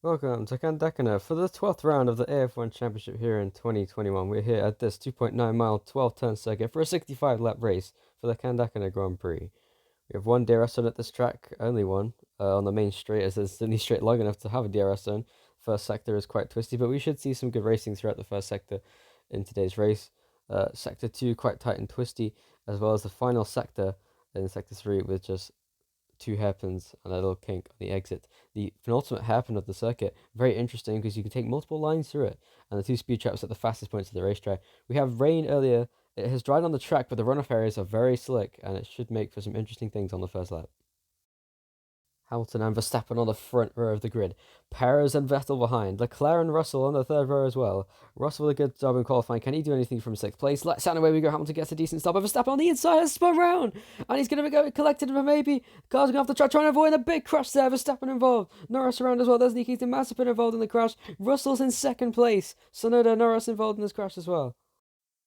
Welcome to Kandakona for the 12th round of the AF1 Championship here in 2021. We're here at this 2.9-mile 12-turn circuit for a 65-lap race for the Kandakona Grand Prix. We have one DRS zone at this track, only one, on the main straight, as it's only straight long enough to have a DRS zone. First sector is quite twisty, but we should see some good racing throughout the first sector in today's race. Sector 2 quite tight and twisty, as well as the final sector in Sector 3 with just two hairpins and a little kink on the exit. The penultimate hairpin of the circuit, very interesting because you can take multiple lines through it, and the two speed traps at the fastest points of the racetrack. We have rain earlier. It has dried on the track, but the runoff areas are very slick, and it should make for some interesting things on the first lap. Hamilton and Verstappen on the front row of the grid. Perez and Vettel behind. Leclerc and Russell on the third row as well. Russell with a good job in qualifying. Can he do anything from sixth place? Let's down away we go. Hamilton gets a decent stop. But Verstappen on the inside has spun round. And he's going to go collected for maybe. Cars going off the track trying to avoid a big crash there. Verstappen involved. Norris around as well. There's Nikita Mazepin involved in the crash. Russell's in second place. Sonoda Norris involved in this crash as well.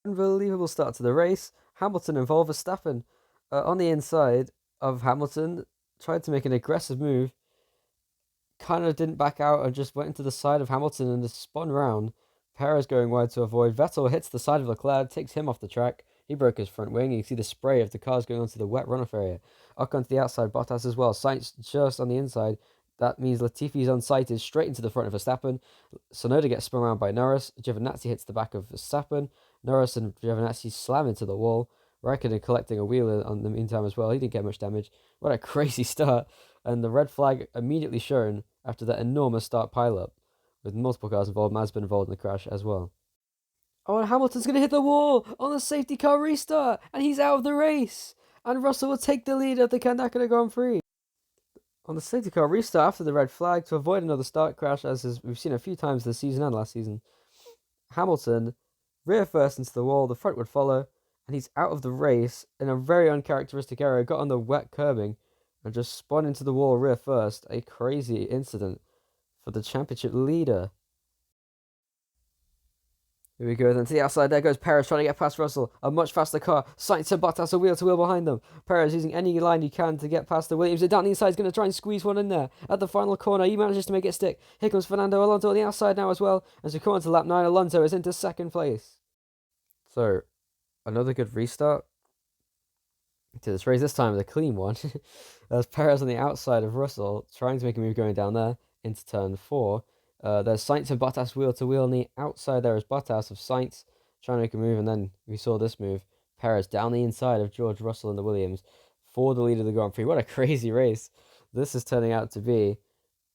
Unbelievable start to the race. Hamilton involved. Verstappen on the inside of Hamilton. Tried to make an aggressive move, kind of didn't back out and just went into the side of Hamilton and just spun round. Perez going wide to avoid. Vettel hits the side of Leclerc, takes him off the track. He broke his front wing. You can see the spray of the cars going onto the wet runoff area. Ocon to the outside, Bottas as well. Sainz just on the inside. That means Latifi's unsighted straight into the front of Verstappen. Sonoda gets spun around by Norris. Giovinazzi hits the back of Verstappen. Norris and Giovinazzi slam into the wall. Raikkonen collecting a wheel in the meantime as well. He didn't get much damage. What a crazy start. And the red flag immediately shown after that enormous start pileup, with multiple cars involved. Mazepin involved in the crash as well. Oh, and Hamilton's going to hit the wall on the safety car restart, and he's out of the race. And Russell will take the lead at the Kandakona Grand Prix. On the safety car restart after the red flag to avoid another start crash, as we've seen a few times this season and last season. Hamilton rear first into the wall, the front would follow. And he's out of the race in a very uncharacteristic area. Got on the wet curbing and just spun into the wall rear first. A crazy incident for the championship leader. Here we go then to the outside. There goes Perez trying to get past Russell. A much faster car. Sainz and Bottas are wheel to wheel behind them. Perez using any line he can to get past the Williams. Down the inside, he's going to try and squeeze one in there. At the final corner, he manages to make it stick. Here comes Fernando Alonso on the outside now as well. As we come on to lap 9, Alonso is into second place. So, another good restart to this race, this time with a clean one. There's Perez on the outside of Russell, trying to make a move going down there into turn 4. There's Sainz and Bottas wheel to wheel, on the outside there is Bottas of Sainz trying to make a move, and then we saw this move. Perez down the inside of George Russell in the Williams for the lead of the Grand Prix. What a crazy race this is turning out to be.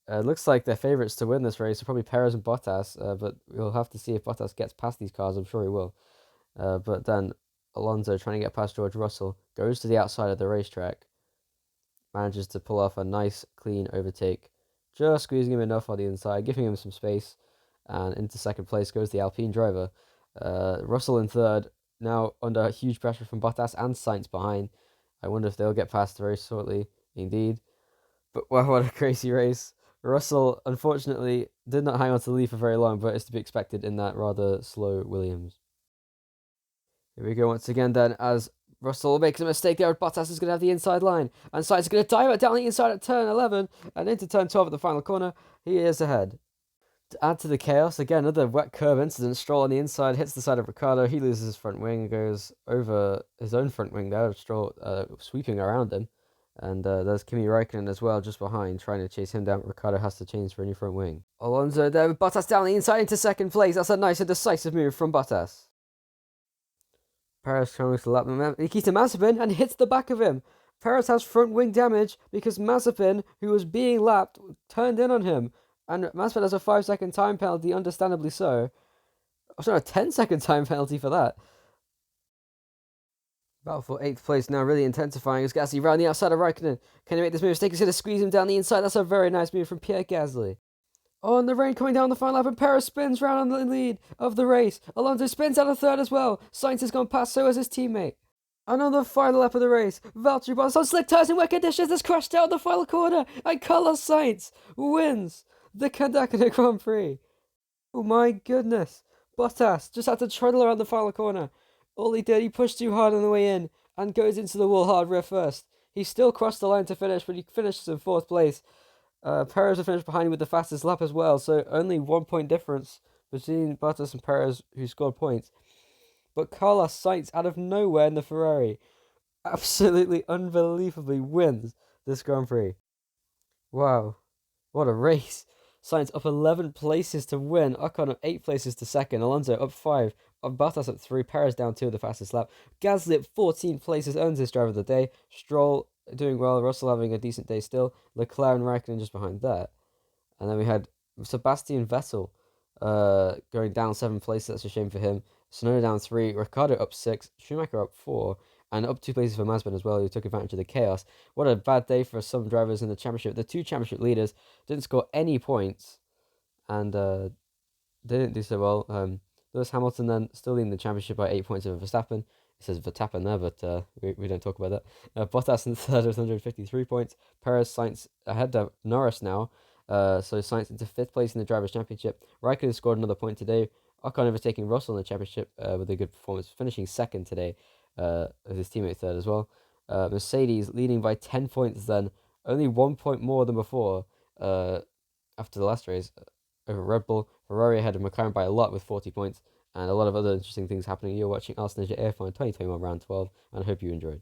Looks like their favourites to win this race are probably Perez and Bottas, but we'll have to see if Bottas gets past these cars. I'm sure he will. But then Alonso trying to get past George Russell, goes to the outside of the racetrack, manages to pull off a nice clean overtake, just squeezing him enough on the inside, giving him some space, and into second place goes the Alpine driver. Russell in third, now under huge pressure from Bottas and Sainz behind. I wonder if they'll get past very shortly, indeed. But wow, what a crazy race. Russell, unfortunately, did not hang on to the lead for very long, but it's to be expected in that rather slow Williams. Here we go once again then, as Russell makes a mistake there. Bottas is going to have the inside line. And Sainz is going to dive it down the inside at turn 11 and into turn 12 at the final corner. He is ahead. To add to the chaos, again, another wet curve incident. Stroll on the inside, hits the side of Ricciardo. He loses his front wing and goes over his own front wing there. Stroll sweeping around him. And there's Kimi Raikkonen as well, just behind, trying to chase him down. Ricciardo has to change for a new front wing. Alonso there with Bottas down the inside into second place. That's a nice and decisive move from Bottas. Perez trying to lap Nikita Mazepin and hits the back of him. Perez has front wing damage because Mazepin, who was being lapped, turned in on him. And Mazepin has a 5-second time penalty, understandably so. Sorry, a 10-second time penalty for that. Battle for 8th place now really intensifying as Gasly round the outside of Raikkonen. Can he make this move? He's going to squeeze him down the inside. That's a very nice move from Pierre Gasly. Oh, and the rain coming down the final lap, and Perez spins round on the lead of the race. Alonso spins out of third as well. Sainz has gone past, so has his teammate. And on the final lap of the race, Valtteri Bottas on slick tyres and wet conditions has crashed out in the final corner, and Carlos Sainz wins the Kandakona Grand Prix. Oh my goodness. Bottas just had to trundle around the final corner. All he did, he pushed too hard on the way in, and goes into the wall hard rear first. He still crossed the line to finish, but he finishes in 4th place. Perez had finished behind with the fastest lap as well, so only 1 point difference between Bottas and Perez, who scored points. But Carlos Sainz, out of nowhere in the Ferrari, absolutely unbelievably wins this Grand Prix. Wow, what a race! Sainz up 11 places to win, Ocon up 8 places to second, Alonso up 5, Bottas up 3, Perez down 2 of the fastest lap. Gasly up 14 places earns his driver of the day. Stroll doing well, Russell having a decent day still, Leclerc and Raikkonen just behind that. And then we had Sebastian Vettel going down 7 places. That's a shame for him. Tsunoda down 3. Ricciardo up 6. Schumacher up 4. And up 2 places for Mazepin as well, who took advantage of the chaos. What a bad day for some drivers in the championship. The two championship leaders didn't score any points. And they didn't do so well. Lewis Hamilton then still leading the championship by 8 points over Verstappen. It says Verstappen there, but we don't talk about that. Bottas in third with 153 points. Perez, Sainz ahead of Norris now. So Sainz into fifth place in the Drivers' Championship. Raikkonen scored another point today. Ocon overtaking Russell in the championship with a good performance, finishing second today with his teammate third as well. Mercedes leading by 10 points then, only 1 point more than before after the last race over Red Bull. Ferrari ahead of McLaren by a lot with 40 points, and a lot of other interesting things happening. You're watching Arsenal AF1 2021 round 12, and I hope you enjoyed.